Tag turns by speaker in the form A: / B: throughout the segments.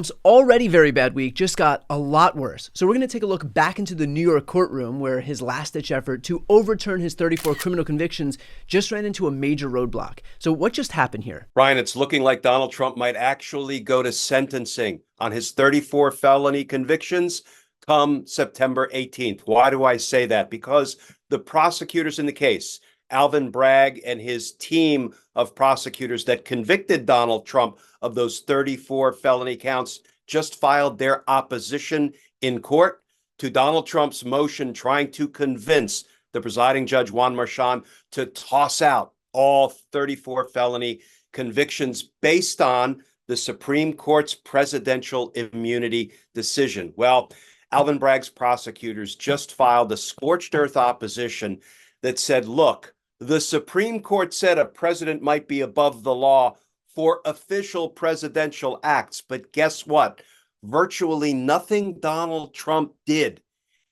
A: Trump's already very bad week just got a lot worse. So we're going to take a look back into the New York courtroom where his last-ditch effort to overturn his 34 criminal convictions just ran into a major roadblock. So what just happened here?
B: Brian, it's looking like Donald Trump might actually go to sentencing on his 34 felony convictions come September 18th. Why do I say that? Because the prosecutors in the case, Alvin Bragg and his team of prosecutors that convicted Donald Trump of those 34 felony counts, just filed their opposition in court to Donald Trump's motion trying to convince the presiding judge, Juan Merchan, to toss out all 34 felony convictions based on the Supreme Court's presidential immunity decision. Well, Alvin Bragg's prosecutors just filed a scorched earth opposition that said, look, the Supreme Court said a president might be above the law for official presidential acts. But guess what? Virtually nothing Donald Trump did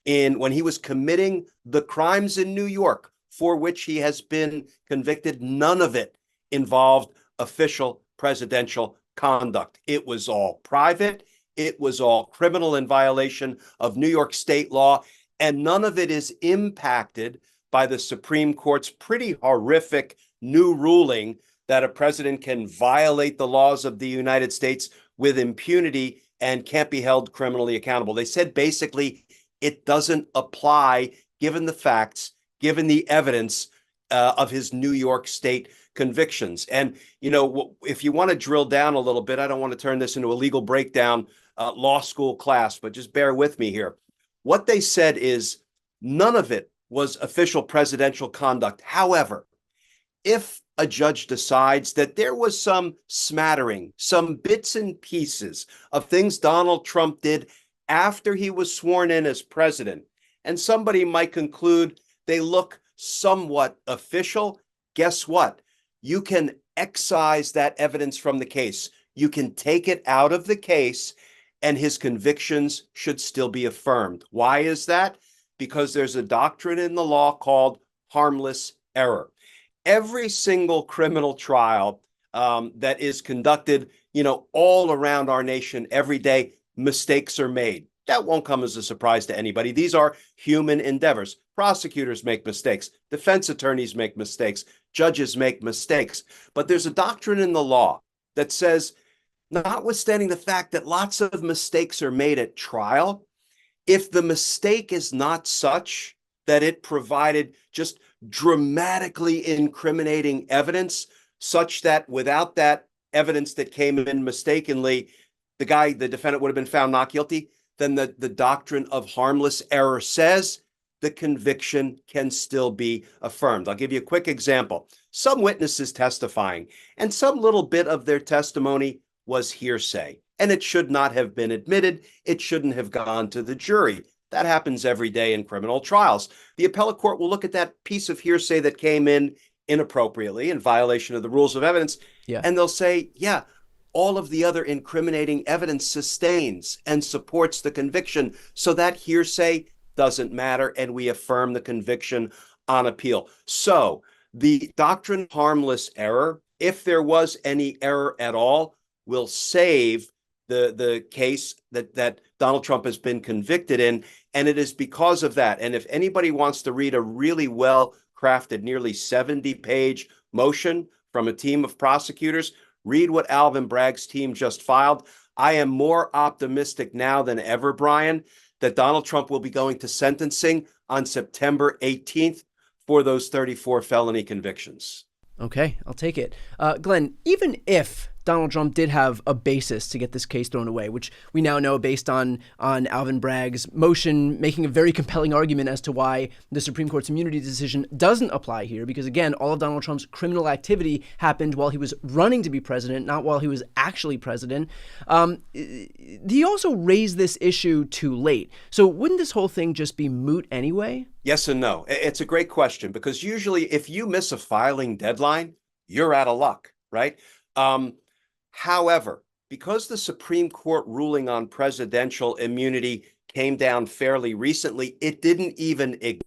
B: when he was committing the crimes in New York for which he has been convicted, none of it involved official presidential conduct. It was all private. It was all criminal in violation of New York state law, and none of it is impacted by the Supreme Court's pretty horrific new ruling that a president can violate the laws of the United States with impunity and can't be held criminally accountable. They said basically it doesn't apply given the facts, given the evidence of his New York state convictions. And, you know, if you want to drill down a little bit, I don't want to turn this into a legal breakdown law school class, but just bear with me here. What they said is none of it was official presidential conduct. However, if a judge decides that there was some smattering, some bits and pieces of things Donald Trump did after he was sworn in as president, and somebody might conclude they look somewhat official, guess what? You can excise that evidence from the case. You can take it out of the case, and his convictions should still be affirmed. Why is that? Because there's a doctrine in the law called harmless error. Every single criminal trial that is conducted, all around our nation every day, mistakes are made. That won't come as a surprise to anybody. These are human endeavors. Prosecutors make mistakes. Defense attorneys make mistakes. Judges make mistakes. But there's a doctrine in the law that says, notwithstanding the fact that lots of mistakes are made at trial, if the mistake is not such that it provided just dramatically incriminating evidence, such that without that evidence that came in mistakenly, the defendant would have been found not guilty, then the doctrine of harmless error says the conviction can still be affirmed. I'll give you a quick example. Some witnesses testifying, and some little bit of their testimony was hearsay, and it should not have been admitted. It shouldn't have gone to the jury. That happens every day in criminal trials. The appellate court will look at that piece of hearsay that came in inappropriately in violation of the rules of evidence, and they'll say, yeah, all of the other incriminating evidence sustains and supports the conviction, so that hearsay doesn't matter, and we affirm the conviction on appeal. So the doctrine of harmless error, if there was any error at all, will save the case that Donald Trump has been convicted in, and it is because of that. And if anybody wants to read a really well-crafted, nearly 70-page motion from a team of prosecutors, read what Alvin Bragg's team just filed. I am more optimistic now than ever, Brian, that Donald Trump will be going to sentencing on September 18th for those 34 felony convictions.
A: Okay, I'll take it. Glenn, even if Donald Trump did have a basis to get this case thrown away, which we now know based on Alvin Bragg's motion making a very compelling argument as to why the Supreme Court's immunity decision doesn't apply here, because again, all of Donald Trump's criminal activity happened while he was running to be president, not while he was actually president. He also raised this issue too late. So wouldn't this whole thing just be moot anyway?
B: Yes and no. It's a great question, because usually if you miss a filing deadline, you're out of luck, right? However, because the Supreme Court ruling on presidential immunity came down fairly recently, it didn't even exist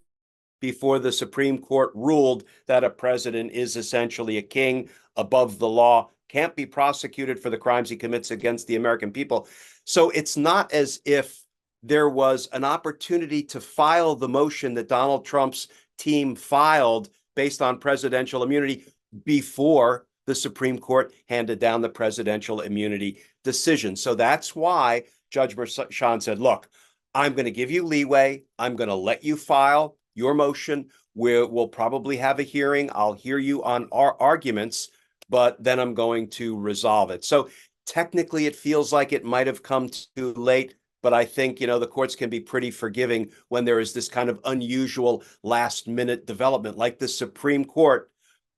B: before the Supreme Court ruled that a president is essentially a king above the law, can't be prosecuted for the crimes he commits against the American people. So it's not as if there was an opportunity to file the motion that Donald Trump's team filed based on presidential immunity before the Supreme Court handed down the presidential immunity decision. So that's why Judge Merchan said, look, I'm going to give you leeway. I'm going to let you file your motion. We'll probably have a hearing. I'll hear you on our arguments, but then I'm going to resolve it. So technically, it feels like it might have come too late. But I think, the courts can be pretty forgiving when there is this kind of unusual last minute development, like the Supreme Court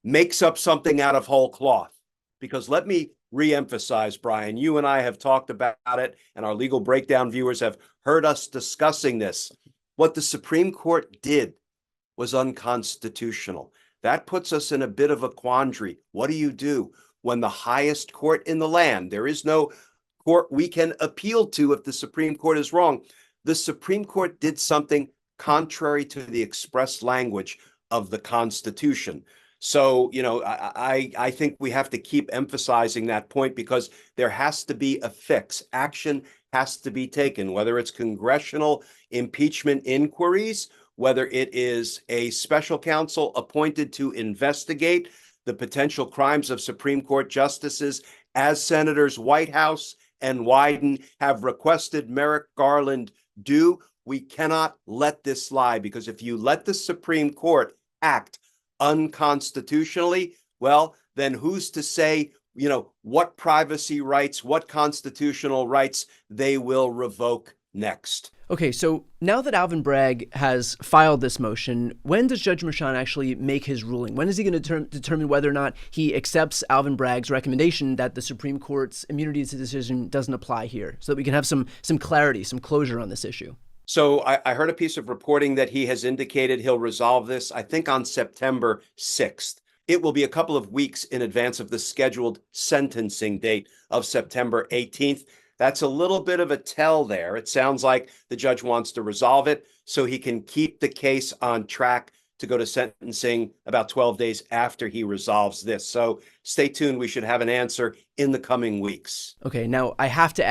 B: makes up something out of whole cloth. Because let me reemphasize, Brian, you and I have talked about it, and our Legal Breakdown viewers have heard us discussing this. What the Supreme Court did was unconstitutional. That puts us in a bit of a quandary. What do you do when the highest court in the land, there is no court we can appeal to if the Supreme Court is wrong? The Supreme Court did something contrary to the express language of the Constitution. So, I think we have to keep emphasizing that point because there has to be a fix. Action has to be taken, whether it's congressional impeachment inquiries, whether it is a special counsel appointed to investigate the potential crimes of Supreme Court justices, as Senators Whitehouse and Wyden have requested Merrick Garland do. We cannot let this slide, because if you let the Supreme Court act unconstitutionally, well, then who's to say, what privacy rights, what constitutional rights they will revoke next?
A: Okay, so now that Alvin Bragg has filed this motion, when does Judge Merchan actually make his ruling? When is he going to determine whether or not he accepts Alvin Bragg's recommendation that the Supreme Court's immunity decision doesn't apply here, so that we can have some clarity, some closure on this issue?
B: So I heard a piece of reporting that he has indicated he'll resolve this, I think, on September 6th. It will be a couple of weeks in advance of the scheduled sentencing date of September 18th. That's a little bit of a tell there. It sounds like the judge wants to resolve it so he can keep the case on track to go to sentencing about 12 days after he resolves this. So stay tuned. We should have an answer in the coming weeks.
A: Okay, now I have to